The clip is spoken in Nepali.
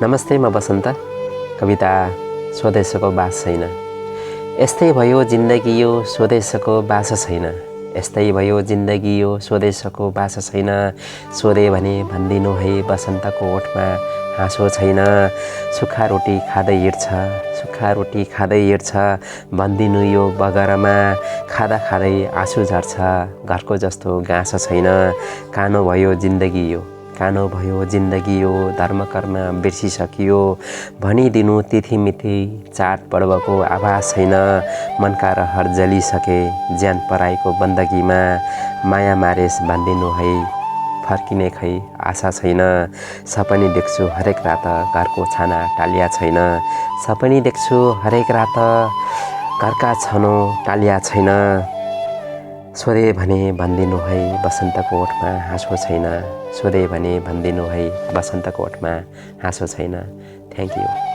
नमस्ते, म बसन्त। कविता स्वदेशको बास छैन। यस्तै भयो जिन्दगी यो स्वदेशको बास छैन। यस्तै भयो जिन्दगी यो स्वदेशको बास छैन। सोधे भने भनिदिनु है बसन्तको ओठमा हाँसो छैन। सुक्खा रोटी खाँदै हिँड्छ, सुक्खा रोटी खाँदै हिँड्छ, भनिदिनु यो बगरमा खाँदा खाँदै आँसु झर्छ। घरको जस्तो गाँस छैन। कानो भयो जिन्दगी यो, कानो भयो जिन्दगी यो, धर्मकर्म बिर्सिसकियो। भनिदिनु तिथिमिति चाडपर्वको आभास छैन। मनका रहर जलिसके ज्यान पराईको बन्दगीमा। माया मारेस भनिदिनु है फर्किने खै आशा छैन। सपनी देख्छु हरेक रात घरको छाना टालिया छैन। सपनी देख्छु हरेक रात घरका छनो टालिया छैन। सोधे भने भनिदिनु है बसन्तको ओठमा हाँसो छैन। सोधे भने भनिदिनु है बसन्तको ओठमा हाँसो छैन। Thank you.